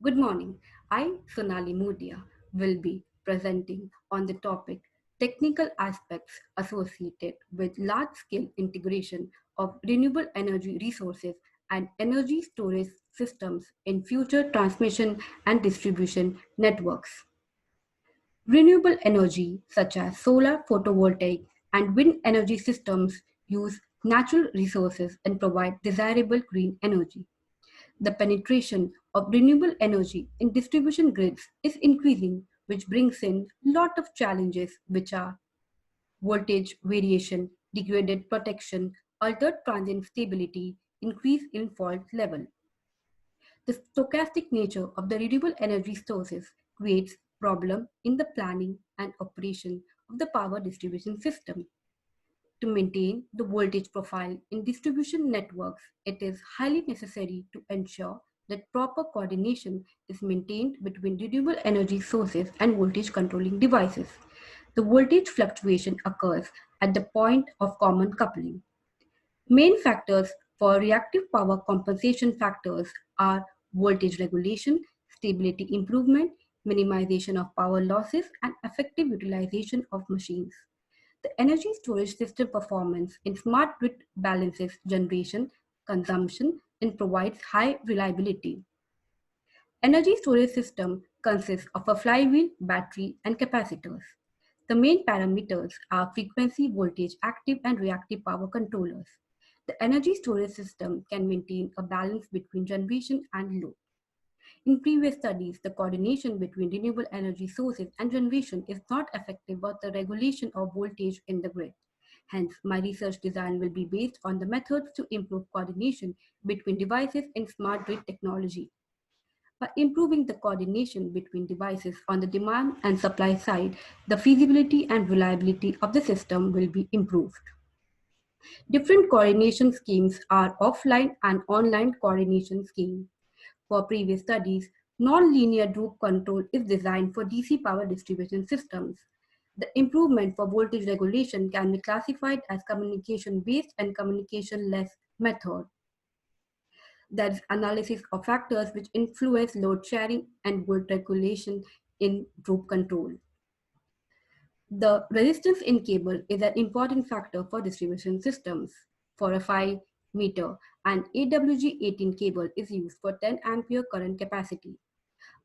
Good morning. I, Sonali Mudia, will be presenting on the topic technical aspects associated with large scale integration of renewable energy resources and energy storage systems in future transmission and distribution networks. Renewable energy, such as solar, photovoltaic, and wind energy systems, use natural resources and provide desirable green energy. The penetration of renewable energy in distribution grids is increasing, which brings in a lot of challenges, which are voltage variation, degraded protection, altered transient stability, increase in fault level. The stochastic nature of the renewable energy sources creates problem in the planning and operation of the power distribution system. To maintain the voltage profile in distribution networks, it is highly necessary to ensure that proper coordination is maintained between renewable energy sources and voltage controlling devices. The voltage fluctuation occurs at the point of common coupling. Main factors for reactive power compensation factors are voltage regulation, stability improvement, minimization of power losses, and effective utilization of machines. The energy storage system performance in smart grid balances generation, consumption, and provides high reliability. Energy storage system consists of a flywheel, battery, and capacitors. The main parameters are frequency, voltage, active and reactive power controllers. The energy storage system can maintain a balance between generation and load. In previous studies, the coordination between renewable energy sources and generation is not effective for the regulation of voltage in the grid. Hence, my research design will be based on the methods to improve coordination between devices in smart grid technology. By improving the coordination between devices on the demand and supply side, the feasibility and reliability of the system will be improved. Different coordination schemes are offline and online coordination scheme. For previous studies, non-linear droop control is designed for DC power distribution systems. The improvement for voltage regulation can be classified as communication-based and communication-less method. That is analysis of factors which influence load sharing and voltage regulation in droop control. The resistance in cable is an important factor for distribution systems. For a 5 meter, an AWG18 cable is used for 10 ampere current capacity.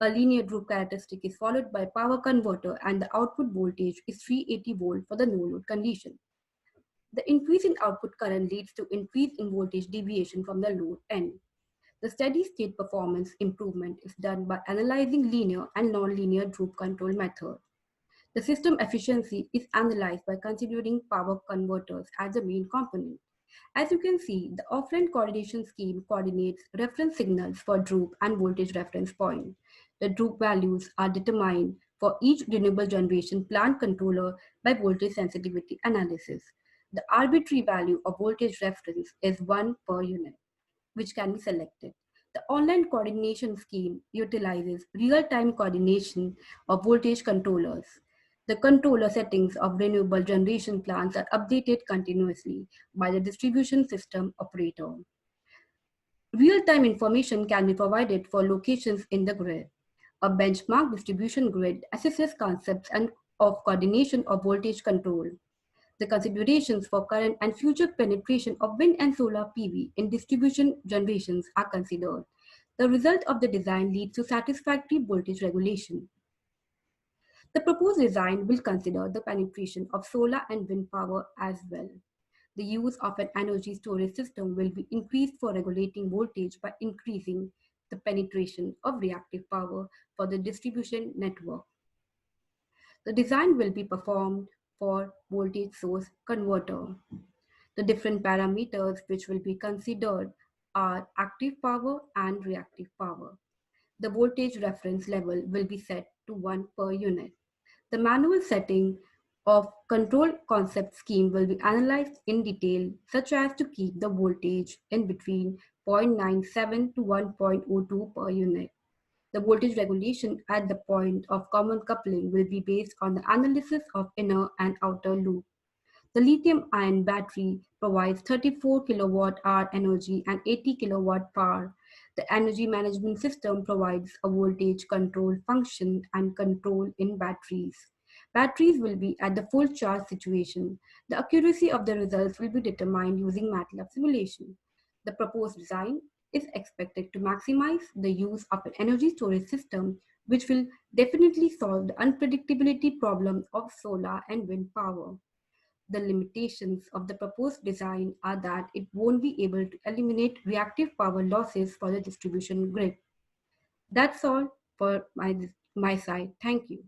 A linear droop characteristic is followed by power converter and the output voltage is 380 volt for the no load condition. The increase in output current leads to increase in voltage deviation from the load end. The steady state performance improvement is done by analyzing linear and nonlinear droop control method. The system efficiency is analyzed by considering power converters as the main component. As you can see, the offline coordination scheme coordinates reference signals for droop and voltage reference point. The droop values are determined for each renewable generation plant controller by voltage sensitivity analysis. The arbitrary value of voltage reference is 1 per unit, which can be selected. The online coordination scheme utilizes real-time coordination of voltage controllers. The controller settings of renewable generation plants are updated continuously by the distribution system operator. Real-time information can be provided for locations in the grid. A benchmark distribution grid assesses concepts and of coordination of voltage control. The considerations for current and future penetration of wind and solar PV in distribution generations are considered. The result of the design leads to satisfactory voltage regulation. The proposed design will consider the penetration of solar and wind power as well. The use of an energy storage system will be increased for regulating voltage by increasing the penetration of reactive power for the distribution network. The design will be performed for voltage source converter. The different parameters which will be considered are active power and reactive power. The voltage reference level will be set to 1 per unit. The manual setting of control concept scheme will be analyzed in detail, such as to keep the voltage in between 0.97 to 1.02 per unit. The voltage regulation at the point of common coupling will be based on the analysis of inner and outer loop. The lithium-ion battery provides 34 kilowatt-hour energy and 80 kilowatt power. The energy management system provides a voltage control function and control in batteries. Batteries will be at the full charge situation. The accuracy of the results will be determined using MATLAB simulation. The proposed design is expected to maximize the use of an energy storage system, which will definitely solve the unpredictability problem of solar and wind power. The limitations of the proposed design are that it won't be able to eliminate reactive power losses for the distribution grid. That's all for my side. Thank you.